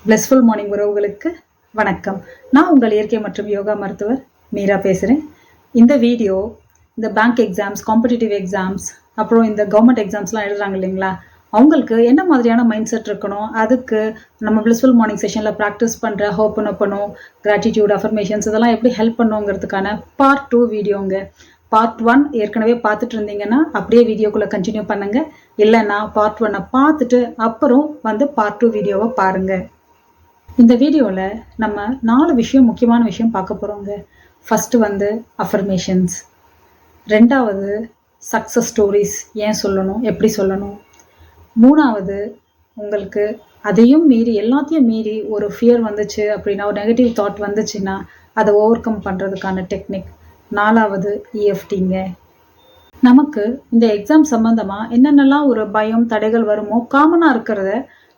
Blissful morning உறவுகளுக்கு வணக்கம். நான் உங்கள் இயற்கை மற்றும் யோகா மருத்துவர் மீரா பேசுகிறேன். இந்த வீடியோ இந்த பேங்க் எக்ஸாம்ஸ், காம்படிட்டிவ் எக்ஸாம்ஸ், அப்புறம் இந்த கவர்மெண்ட் எக்ஸாம்ஸ்லாம் எழுதுறாங்க இல்லைங்களா, அவங்களுக்கு என்ன மாதிரியான மைண்ட் செட் இருக்கணும், அதுக்கு நம்ம பிளஸ்ஃபுல் மார்னிங் செஷனில் ப்ராக்டிஸ் பண்ணுற ஹோப்பனோப்பனோ, கிராட்டிடியூட், அஃபர்மேஷன்ஸ் இதெல்லாம் எப்படி ஹெல்ப் பண்ணுங்கிறதுக்கான பார்ட் 2 வீடியோங்க. பார்ட் 1 ஏற்கனவே பார்த்துட்டு இருந்தீங்கன்னா அப்படியே வீடியோக்குள்ளே கண்டினியூ பண்ணுங்கள். இல்லைன்னா பார்ட் 1 பார்த்துட்டு அப்புறம் பார்ட் 2 வீடியோவை பாருங்கள். இந்த வீடியோவில் நம்ம 4 முக்கியமான விஷயம் பார்க்க போகிறோங்க. ஃபஸ்ட்டு அஃபர்மேஷன்ஸ், 2வது சக்ஸஸ் ஸ்டோரிஸ், ஏன் சொல்லணும், எப்படி சொல்லணும், 3வது உங்களுக்கு அதையும் மீறி எல்லாத்தையும் மீறி ஒரு ஃபியர் வந்துச்சு அப்படின்னா, ஒரு நெகட்டிவ் தாட் வந்துச்சுன்னா அதை ஓவர் கம் பண்ணுறதுக்கான டெக்னிக், 4வது EFTங்க. நமக்கு இந்த எக்ஸாம் சம்மந்தமாக என்னென்னலாம் ஒரு பயம் தடைகள் வருமோ காமனாக இருக்கிறத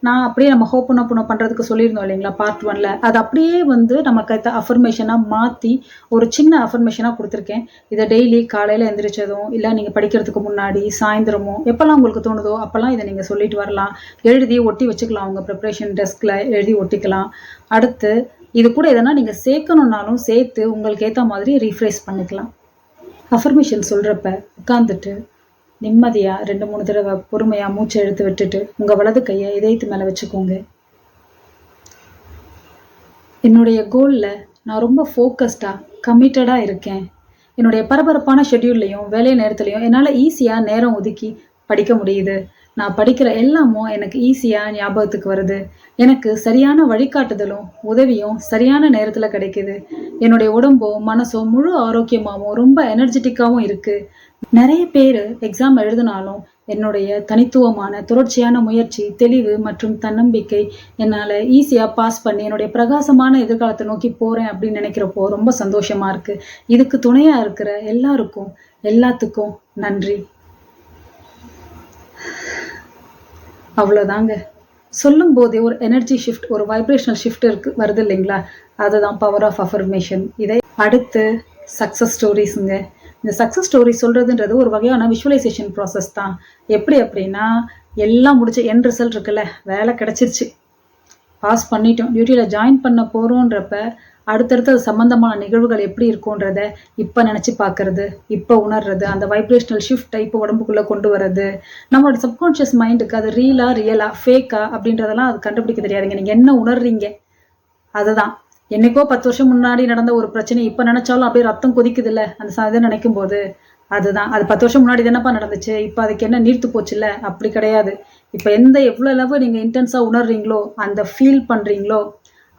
நான் அப்படியே நம்ம ஹோப்பனோப்பனோ பண்ணுறதுக்கு சொல்லியிருந்தோம் இல்லைங்களா பார்ட் 1ல், அது அப்படியே நமக்கு அஃபர்மேஷனாக மாற்றி ஒரு சின்ன அஃபர்மேஷனாக கொடுத்துருக்கேன். இதை டெய்லி காலையில் எழுந்திரிச்சதும் இல்லை நீங்கள் படிக்கிறதுக்கு முன்னாடி சாயந்தரமோ எப்போல்லாம் உங்களுக்கு தோணுதோ அப்போல்லாம் இதை நீங்கள் சொல்லிட்டு வரலாம். எழுதி ஒட்டி வச்சுக்கலாம், உங்கள் ப்ரிப்ரேஷன் டெஸ்கில் எழுதி ஒட்டிக்கலாம். அடுத்து இது கூட எதனா நீங்கள் சேர்க்கணுன்னாலும் சேர்த்து உங்களுக்கு ஏற்ற மாதிரி ரீஃப்ரெஷ் பண்ணிக்கலாம். அஃபர்மேஷன் சொல்கிறப்ப உட்காந்துட்டு நிம்மதியாக 2-3 தடவை பொறுமையாக மூச்சை எடுத்து விட்டுட்டு உங்கள் வலது கையை இதயத்து மேலே வச்சுக்கோங்க. என்னுடைய கோலில் நான் ரொம்ப ஃபோக்கஸ்டாக கமிட்டடாக இருக்கேன். என்னுடைய பரபரப்பான ஷெட்யூல்லையும் வேலை நேரத்துலையும் என்னால் ஈஸியாக நேரம் ஒதுக்கி படிக்க முடியுது. நான் படிக்கிற எல்லாமும் எனக்கு ஈஸியாக ஞாபகத்துக்கு வருது. எனக்கு சரியான வழிகாட்டுதலும் உதவியும் சரியான நேரத்தில் கிடைக்குது. என்னுடைய உடம்போ மனசோ முழு ஆரோக்கியமாகவும் ரொம்ப எனர்ஜெட்டிக்காகவும் இருக்குது. நிறைய பேர் எக்ஸாம் எழுதினாலும் என்னுடைய தனித்துவமான தொடர்ச்சியான முயற்சி, தெளிவு மற்றும் தன்னம்பிக்கை என்னால் ஈஸியாக பாஸ் பண்ணி என்னுடைய பிரகாசமான எதிர்காலத்தை நோக்கி போகிறேன் அப்படின்னு நினைக்கிறப்போ ரொம்ப சந்தோஷமாக இருக்குது. இதுக்கு துணையாக இருக்கிற எல்லாத்துக்கும் நன்றி. அவ்வளோதாங்க. சொல்லும் போதே ஒரு எனர்ஜி ஷிஃப்ட், ஒரு வைப்ரேஷனல் ஷிஃப்ட் வருது இல்லைங்களா, அதுதான் பவர் ஆஃப் அஃபர்மேஷன். இதை அடுத்து சக்ஸஸ் ஸ்டோரிஸுங்க. இந்த சக்ஸஸ் ஸ்டோரி சொல்கிறதுன்றது ஒரு வகையான விஷுவலைசேஷன் ப்ராசஸ் தான். எப்படி அப்படின்னா, எல்லாம் முடிச்சு எண்ட் ரிசல்ட் இருக்குல்ல, வேலை கிடச்சிருச்சு, பாஸ் பண்ணிட்டோம், டியூட்டியில் ஜாயின் பண்ண போகிறோன்றப்ப அடுத்தடுத்து அது சம்மந்தமான நிகழ்வுகள் எப்படி இருக்கும்ன்றத இப்போ நினச்சி பார்க்கறது, இப்போ உணர்றது, அந்த வைப்ரேஷனல் ஷிஃப்டை இப்போ உடம்புக்குள்ளே கொண்டு வர்றது. நம்மளோட சப்கான்ஷியஸ் மைண்டுக்கு அது ரியலா ஃபேக்கா அப்படின்றதெல்லாம் அது கண்டுபிடிக்க தெரியாதுங்க. நீங்கள் என்ன உணர்றீங்க அதுதான். என்னைக்கோ 10 வருஷம் முன்னாடி நடந்த ஒரு பிரச்சனை இப்போ நினச்சாலும் அப்படியே ரத்தம் கொதிக்குது இல்லை, அந்த இதை நினைக்கும் போது அதுதான். அது 10 வருஷம் முன்னாடி என்னப்பா நடந்துச்சு, இப்போ அதுக்கு என்ன நீர்த்து போச்சு இல்லை, அப்படி கிடையாது. இப்போ எவ்வளோ அளவு நீங்கள் இன்டென்ஸாக உணர்றீங்களோ, அந்த ஃபீல் பண்ணுறீங்களோ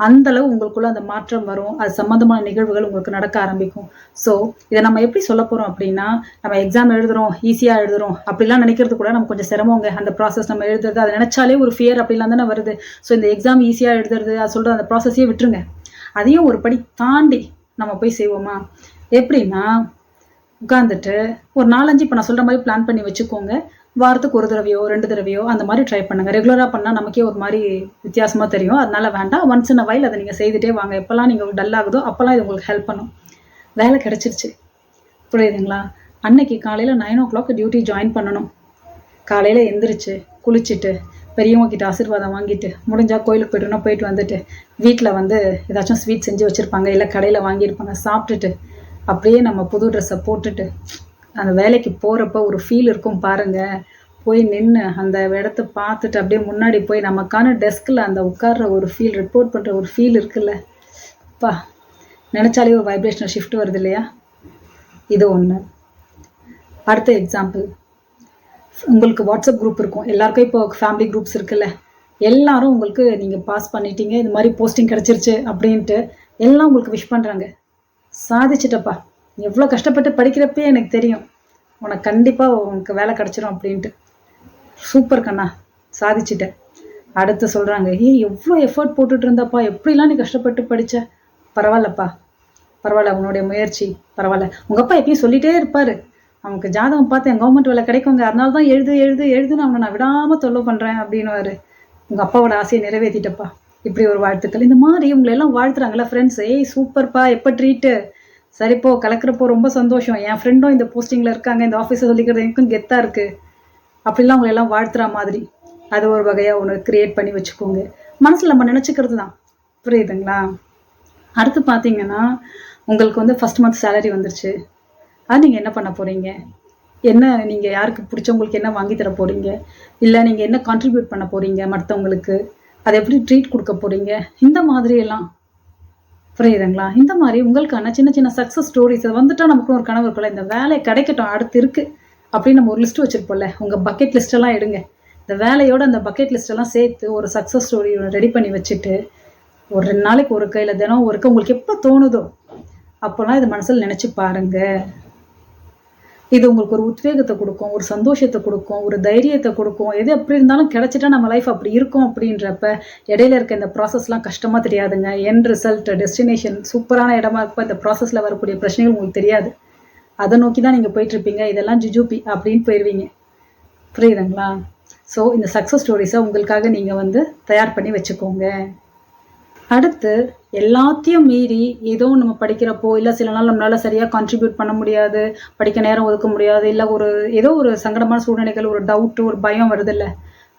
அந்தளவு உங்களுக்குள்ள அந்த மாற்றம் வரும். அது சம்மந்தமான நிகழ்வுகள் உங்களுக்கு நடக்க ஆரம்பிக்கும். ஸோ இதை நம்ம எப்படி சொல்ல போகிறோம் அப்படின்னா, நம்ம எக்ஸாம் எழுதுகிறோம், ஈஸியாக எழுதுகிறோம் அப்படிலாம் நினைக்கிறது கூட நம்ம கொஞ்சம் சிரமங்க. அந்த ப்ராசஸ் நம்ம எழுதுறது, அதை நினச்சாலே ஒரு ஃபியர் அப்படிலாம் தானே வருது. ஸோ இந்த எக்ஸாம் ஈஸியாக எழுதுறது, அது சொல்கிற அந்த ப்ராசஸையே விட்டுருங்க. அதையும் ஒரு படி தாண்டி நம்ம போய் செய்வோமா? எப்படின்னா, உட்காந்துட்டு ஒரு 4-5 இப்போ நான் சொல்கிற மாதிரி பிளான் பண்ணி வச்சுக்கோங்க. வாரத்துக்கு 1 தடவையோ 2 தடவையோ அந்த மாதிரி ட்ரை பண்ணுங்கள். ரெகுலராக பண்ணால் நமக்கே ஒரு மாதிரி வித்தியாசமாக தெரியும். அதனால வேண்டாம், ஒன்ஸ் இன் அ வைல் அதை நீங்கள் செய்துட்டே வாங்க. எப்போல்லாம் நீங்கள் டல் ஆகுதோ அப்போல்லாம் இது உங்களுக்கு ஹெல்ப் பண்ணும். வேலை கிடச்சிருச்சு, புரியுதுங்களா? அன்னைக்கு காலையில் 9 o'clock டியூட்டி ஜாயின் பண்ணணும். காலையில் எந்திரிச்சு குளிச்சுட்டு பெரியவங்க கிட்ட ஆசீர்வாதம் வாங்கிட்டு, முடிஞ்சால் கோயிலுக்கு போய்ட்டுனா போயிட்டு வந்துட்டு, வீட்டில் ஏதாச்சும் ஸ்வீட் செஞ்சு வச்சுருப்பாங்க, இல்லை கடையில் வாங்கியிருப்பாங்க, சாப்பிட்டுட்டு அப்படியே நம்ம புது ட்ரெஸ்ஸை போட்டுட்டு அந்த வேலைக்கு போகிறப்ப ஒரு ஃபீல் இருக்கும் பாருங்கள். போய் நின்று அந்த இடத்த பார்த்துட்டு அப்படியே முன்னாடி போய் நமக்கான டெஸ்கில் அந்த உட்கார்ற ஒரு ஃபீல், ரிப்போர்ட் பண்ணுற ஒரு ஃபீல் இருக்குல்ல, அப்பா நினச்சாலே ஒரு வைப்ரேஷனல் ஷிஃப்ட் வருது இல்லையா? இது ஒன்று. அடுத்த எக்ஸாம்பிள், உங்களுக்கு வாட்ஸ்அப் குரூப் இருக்கும் எல்லாருக்கும். இப்போ ஃபேமிலி குரூப்ஸ் இருக்குல்ல, எல்லாரும் உங்களுக்கு நீங்கள் பாஸ் பண்ணிட்டீங்க, இது மாதிரி போஸ்டிங் கிடச்சிருச்சு அப்படின்ட்டு எல்லாம் உங்களுக்கு விஷ் பண்ணுறாங்க. சாதிச்சிட்டப்பா, எவ்வளோ கஷ்டப்பட்டு படிக்கிறப்பே எனக்கு தெரியும் உனக்கு கண்டிப்பாக உனக்கு வேலை கிடச்சிரும் அப்படின்ட்டு. சூப்பர் கண்ணா, சாதிச்சிட்டேன். அடுத்து சொல்கிறாங்க, எவ்வளோ எஃபர்ட் போட்டுட்டு இருந்தப்பா, எப்படிலாம் நீ கஷ்டப்பட்டு படித்த, பரவாயில்லப்பா, பரவாயில்ல, உன்னுடைய முயற்சி பரவாயில்ல. உங்கள் அப்பா எப்பயும் சொல்லிகிட்டே இருப்பார், அவனுக்கு ஜாதகம் பார்த்து என் கவர்மெண்ட் வேலை கிடைக்குங்க, அதனால தான் எழுதுன்னு அவனை நான் விடாமல் தொல்லை பண்ணுறேன் அப்படின்னுவார். உங்கள் அப்பாவோட ஆசையை நிறைவேற்றிட்டப்பா, இப்படி ஒரு வாழ்த்துக்கள். இந்த மாதிரி உங்களை எல்லாம் வாழ்த்துறாங்களா ஃப்ரெண்ட்ஸ்? சூப்பர்ப்பா, எப்போ ட்ரீட்டு, சரிப்போ கலக்கிறப்போ ரொம்ப சந்தோஷம், என் ஃப்ரெண்டும் இந்த போஸ்டிங்கில் இருக்காங்க, இந்த ஆஃபீஸை சொல்லிக்கிறது எனக்கும் கெத்தாக இருக்குது அப்படிலாம் உங்களை எல்லாம் வாழ்த்துற மாதிரி அது ஒரு வகையாக ஒன்று க்ரியேட் பண்ணி வச்சுக்கோங்க. மனசில் நம்ம நினச்சிக்கிறது தான். புரியுதுங்களா? அடுத்து பார்த்தீங்கன்னா, உங்களுக்கு வந்து ஃபர்ஸ்ட் மந்த் சேலரி வந்துருச்சு. அது நீங்கள் என்ன பண்ண போகிறீங்க? என்ன நீங்கள் யாருக்கு பிடிச்சவங்களுக்கு என்ன வாங்கி தர போகிறீங்க? இல்லை நீங்கள் என்ன கான்ட்ரிபியூட் பண்ண போகிறீங்க மற்றவங்களுக்கு? அதை எப்படி ட்ரீட் கொடுக்க போகிறீங்க? இந்த மாதிரியெல்லாம் புரியுதுங்களா? இந்த மாதிரி உங்களுக்கான சின்ன சின்ன சக்ஸஸ் ஸ்டோரிஸ் வந்துட்டா நமக்கு ஒரு கனவு இருக்குல்ல, இந்த வேலை கிடைக்கட்டும் அடுத்து இருக்கு அப்படின்னு நம்ம ஒரு லிஸ்ட் வச்சிருப்போம்ல. உங்கள் பக்கெட் லிஸ்ட் எல்லாம் எடுங்க. இந்த வேலையோட அந்த பக்கெட் லிஸ்ட் எல்லாம் சேர்த்து ஒரு சக்ஸஸ் ஸ்டோரி ரெடி பண்ணி வச்சுட்டு ஒரு 2 நாளைக்கு ஒரு கையில் தினம் ஒருக்க உங்களுக்கு எப்போ தோணுதோ அப்போல்லாம் இது மனசில் நினச்சி பாருங்க. இது உங்களுக்கு ஒரு உத்வேகத்தை கொடுக்கும், ஒரு சந்தோஷத்தை கொடுக்கும், ஒரு தைரியத்தை கொடுக்கும். எது எப்படி இருந்தாலும் கிடைச்சிட்டா நம்ம லைஃப் அப்படி இருக்கும் அப்படின்றப்ப இடையில இருக்க இந்த ப்ராசஸ்லாம் கஷ்டமாக தெரியாதுங்க. எண்ட் ரிசல்ட், டெஸ்டினேஷன் சூப்பரான இடமா இருப்ப இந்த ப்ராசஸில் வரக்கூடிய பிரச்சனைகள் உங்களுக்கு தெரியாது. அதை நோக்கி தான் நீங்கள் போயிட்டுருப்பீங்க. இதெல்லாம் ஜுஜூபி அப்படின்னு போயிடுவீங்க. புரியுதுங்களா? ஸோ இந்த சக்ஸஸ் ஸ்டோரிஸை உங்களுக்காக நீங்கள் வந்து தயார் பண்ணி வச்சுக்கோங்க. அடுத்து எல்லாத்தையும் மீறி ஏதோ நம்ம படிக்கிறப்போ இல்லை சில நாள் நம்மளால் சரியாக கான்ட்ரிபியூட் பண்ண முடியாது, படிக்க நேரம் ஒதுக்க முடியாது, இல்லை ஏதோ ஒரு சங்கடமான சூழ்நிலைகள், ஒரு டவுட்டு, ஒரு பயம் வருதில்ல,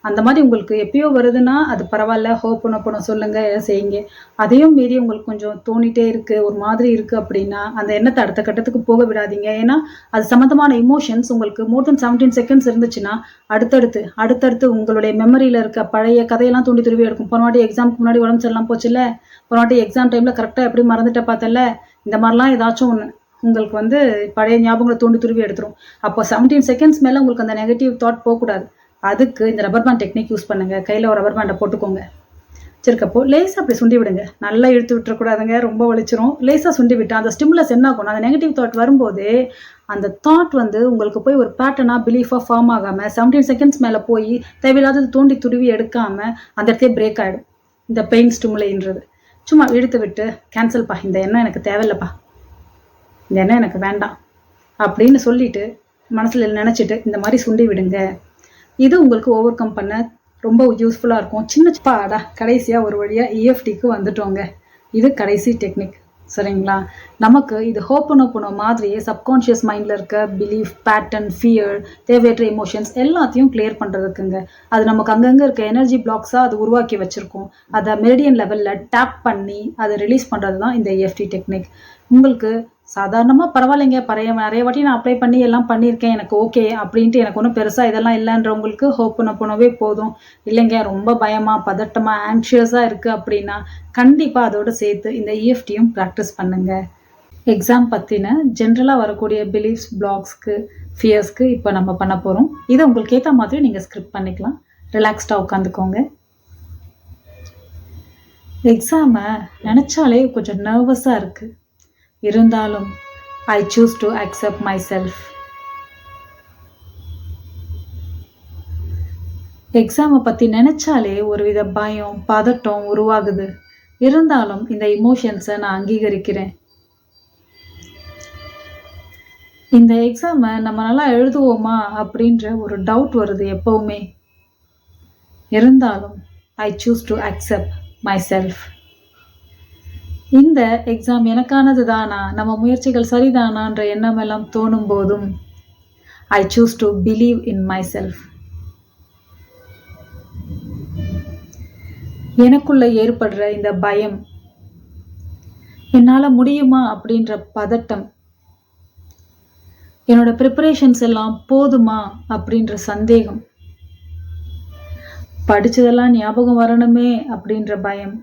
அந்த மாதிரி உங்களுக்கு எப்பயோ வருதுன்னா அது பரவாயில்ல, ஹோப்பனப்பணும் சொல்லுங்கள், செய்யுங்க. அதையும் மீறி உங்களுக்கு கொஞ்சம் தோணிட்டே இருக்குது, ஒரு மாதிரி இருக்குது அப்படின்னா அந்த எண்ணத்தை அடுத்த கட்டத்துக்கு போக விடாதீங்க. ஏன்னா அது சம்மந்தமான இமோஷன்ஸ் உங்களுக்கு மோர் தென் 17 செகண்ட்ஸ் இருந்துச்சுன்னா அடுத்தடுத்து உங்களுடைய மெமரியில் இருக்க பழைய கதையெல்லாம் தூண்டி துருவி எடுக்கும். போன வாட்டி எக்ஸாமுக்கு முன்னாடி உடம்பு சரியில்லாமல் போச்சுல்ல, போன வாட்டி எக்ஸாம் டைமில் கரெக்டாக எப்படி மறந்துட்ட பார்த்தல, இந்த மாதிரிலாம் ஏதாச்சும் ஒன்று உங்களுக்கு வந்து பழைய ஞாபகங்களை தூண்டி துருவி எடுத்துரும். அப்போ 17 செகண்ட்ஸ் மேலே உங்களுக்கு அந்த நெகட்டிவ் தாட் போகக்கூடாது. அதுக்கு இந்த ரப்பர் பேண்ட் டெக்னிக் யூஸ் பண்ணுங்க. கையில் ஒரு ரப்பர் பேண்டை போட்டுக்கோங்க. வச்சிருக்கப்போ லேசாக அப்படி சுண்டி விடுங்க. நல்லா இழுத்து விட்டுறக்கூடாதுங்க, ரொம்ப வலிச்சிரும். லேசாக சுண்டி விட்டு அந்த ஸ்டிமுலஸ் என்ன ஆகும், அந்த நெகட்டிவ் தாட் வரும்போதே அந்த தாட் வந்து உங்களுக்கு போய் ஒரு பேட்டர்னாக பிலீஃபாக ஃபார்ம் ஆகாமல் 17 செகண்ட்ஸ் மேலே போய் தேவையில்லாதது தோண்டி துருவி எடுக்காமல் அந்த இடத்தையே பிரேக் ஆகிடும். இந்த பெயின் ஸ்டிமுலைன்றது சும்மா இழுத்து விட்டு கேன்சல்ப்பா, இந்த எண்ணம் எனக்கு தேவையில்லைப்பா, இந்த எண்ணம் எனக்கு வேண்டாம் அப்படின்னு சொல்லிட்டு மனசில் நினச்சிட்டு இந்த மாதிரி சுண்டி விடுங்க. இது உங்களுக்கு ஓவர் கம் பண்ண ரொம்ப யூஸ்ஃபுல்லாக இருக்கும். சின்ன பாடா கடைசியாக ஒரு வழியாக இஎஃப்டிக்கு வந்துட்டோங்க. இது கடைசி டெக்னிக். சரிங்களா? நமக்கு இது ஹோப்பனோப்பனோ மாதிரியே சப்கான்ஷியஸ் மைண்டில் இருக்க பிலீஃப், பேட்டர்ன், ஃபியர், தேவையற்ற எமோஷன்ஸ் எல்லாத்தையும் கிளியர் பண்ணுறதுக்குங்க. அது நமக்கு அங்கங்கே இருக்க எனர்ஜி பிளாக்ஸாக அது உருவாக்கி வச்சுருக்கோம். அதை மெரிடியன் லெவலில் டேப் பண்ணி அதை ரிலீஸ் பண்ணுறது தான் இந்த இஎஃப்டி டெக்னிக். உங்களுக்கு சாதாரணமாக பரவாயில்லைங்க, நிறைய வாட்டி நான் அப்ளை பண்ணி எல்லாம் பண்ணியிருக்கேன், எனக்கு ஓகே அப்படின்ட்டு எனக்கு ஒன்றும் பெருசாக இதெல்லாம் இல்லைன்றவங்களுக்கு ஹோப்பனோப்பனோவே போதும். இல்லைங்க ரொம்ப பயமாக, பதட்டமாக, ஆங்ஷியஸாக இருக்குது அப்படின்னா கண்டிப்பாக அதோடு சேர்த்து இந்த இஎஃப்டியும் ப்ராக்டிஸ் பண்ணுங்கள். எக்ஸாம் பற்றின ஜென்ரலாக வரக்கூடிய பிலீஃப்ஸ், பிளாக்ஸ்க்கு, ஃபியர்ஸ்க்கு இப்போ நம்ம பண்ண போகிறோம். இதை உங்களுக்கு ஏற்ற மாதிரி நீங்கள் ஸ்கிரிப்ட் பண்ணிக்கலாம். ரிலாக்ஸ்டாக உட்காந்துக்கோங்க. எக்ஸாமை நினச்சாலே கொஞ்சம் நர்வஸாக இருக்குது. இருந்தாலும் I choose to accept myself. எக்ஸாமை பற்றி நினச்சாலே ஒரு வித பயம், பதட்டம் உருவாகுது. இருந்தாலும் இந்த இமோஷன்ஸை நான் அங்கீகரிக்கிறேன். இந்த எக்ஸாமை நம்ம நல்லா எழுதுவோமா அப்படின்ற ஒரு டவுட் வருது எப்பவுமே. இருந்தாலும் I choose to accept myself. இந்த எக்ஸாம் எனக்கானது தானா, நம்ம முயற்சிகள் சரிதானான்ற எண்ணம் எல்லாம் தோணும் போதும் I choose to believe in myself. எனக்குள்ள ஏற்படுற இந்த பயம், என்னால் முடியுமா அப்படின்ற பதட்டம், என்னோட ப்ரிப்பரேஷன்ஸ் எல்லாம் போதுமா அப்படின்ற சந்தேகம், படிச்சதெல்லாம் ஞாபகம் வரணுமே அப்படின்ற பயம்,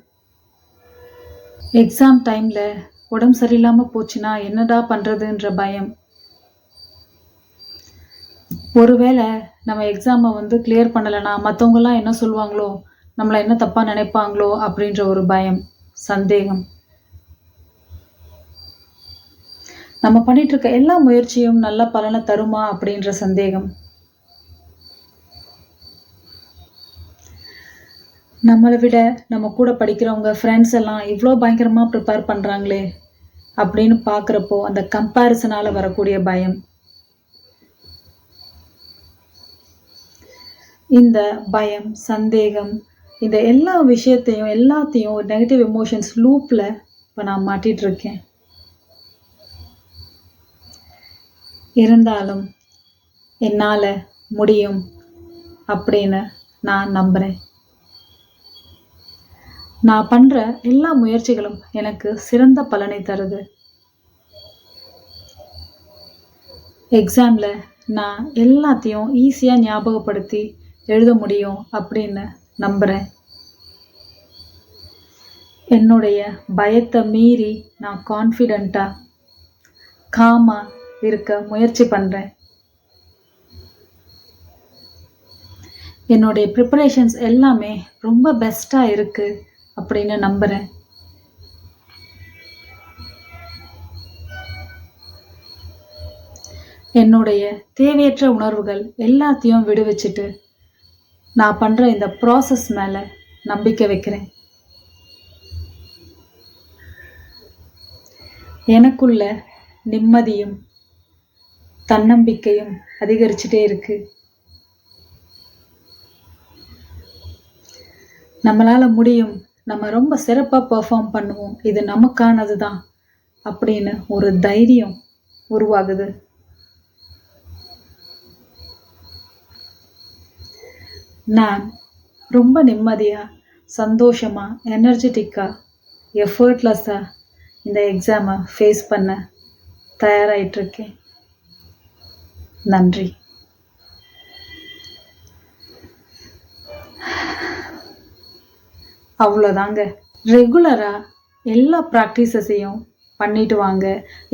எக்ஸாம் டைமில் உடம்பு சரியில்லாமல் போச்சுன்னா என்னடா பண்ணுறதுன்ற பயம், ஒருவேளை நம்ம எக்ஸாமை வந்து கிளியர் பண்ணலைன்னா மற்றவங்களாம் என்ன சொல்லுவாங்களோ, நம்மளை என்ன தப்பாக நினைப்பாங்களோ அப்படின்ற ஒரு பயம், சந்தேகம், நம்ம பண்ணிகிட்ருக்க எல்லா முயற்சியும் நல்ல பலனை தருமா அப்படின்ற சந்தேகம், நம்மளை விட நம்ம கூட படிக்கிறவங்க ஃப்ரெண்ட்ஸ் எல்லாம் இவ்வளோ பயங்கரமாக ப்ரிப்பேர் பண்ணுறாங்களே அப்படின்னு பார்க்குறப்போ அந்த கம்பேரிசனால் வரக்கூடிய பயம், இந்த பயம், சந்தேகம், இந்த எல்லா எல்லாத்தையும் ஒரு நெகட்டிவ் எமோஷன்ஸ் லூப்பில் இப்போ நான் மாட்டிகிட்ருக்கேன். இருந்தாலும் என்னால் முடியும் அப்படின்னு நான் நம்புகிறேன். நான் பண்ணுற எல்லா முயற்சிகளும் எனக்கு சிறந்த பலனை தருது. எக்ஸாமில் நான் எல்லாத்தையும் ஈஸியாக ஞாபகப்படுத்தி எழுத முடியும் அப்படின்னு நம்புகிறேன். என்னுடைய பயத்தை மீறி நான் கான்ஃபிடெண்ட்டாக காமாக இருக்க முயற்சி பண்ணுறேன். என்னுடைய ப்ரிப்பரேஷன்ஸ் எல்லாமே ரொம்ப பெஸ்ட்டாக இருக்குது அப்படின்னு நம்புகிறேன். என்னுடைய தேவையற்ற உணர்வுகள் எல்லாத்தையும் விடுவிச்சுட்டு நான் பண்ணுற இந்த ப்ராசஸ் மேலே நம்பிக்கை வைக்கிறேன். எனக்குள்ள நிம்மதியும் தன்னம்பிக்கையும் அதிகரிச்சுட்டே இருக்கு. நம்மளால முடியும், நம்ம ரொம்ப சிறப்பாக பெர்ஃபார்ம் பண்ணுவோம், இது நமக்கானது தான் அப்படின்னு ஒரு தைரியம் உருவாகுது. நான் ரொம்ப நிம்மதியாக, சந்தோஷமாக, எனர்ஜெட்டிக்காக, எஃபர்ட்லெஸ்ஸாக இந்த எக்ஸாமை ஃபேஸ் பண்ண தயாராகிட்டுருக்கேன். நன்றி. அவ்வளோதாங்க. ரெகுலராக எல்லா ப்ராக்டிசஸையும் பண்ணிட்டு வாங்க.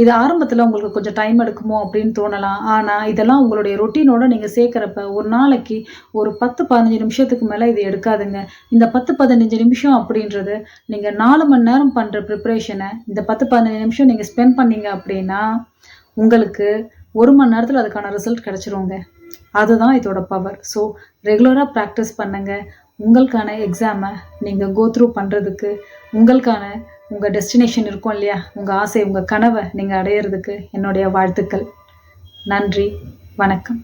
இது ஆரம்பத்தில் உங்களுக்கு கொஞ்சம் டைம் எடுக்குமோ அப்படின்னு தோணலாம். ஆனால் இதெல்லாம் உங்களுடைய ரொட்டீனோட நீங்கள் சேர்க்குறப்ப ஒரு நாளைக்கு ஒரு 10-15 நிமிஷத்துக்கு மேலே இது எடுக்காதுங்க. இந்த 10-15 நிமிஷம் அப்படின்றது நீங்கள் 4 மணி நேரம் பண்ணுற ப்ரிப்ரேஷனை இந்த 10-15 நிமிஷம் நீங்கள் ஸ்பெண்ட் பண்ணீங்க அப்படின்னா உங்களுக்கு 1 மணி நேரத்தில் அதுக்கான ரிசல்ட் கிடச்சிருங்க. அதுதான் இதோட பவர். ஸோ ரெகுலராக ப்ராக்டிஸ் பண்ணுங்கள். உங்களுக்கான எக்ஸாமை நீங்கள் கோ த்ரூ பண்ணுறதுக்கு உங்கள் டெஸ்டினேஷன் இருக்கும் இல்லையா, உங்கள் ஆசை, உங்கள் கனவை நீங்கள் அடையிறதுக்கு என்னுடைய வாழ்த்துக்கள். நன்றி, வணக்கம்.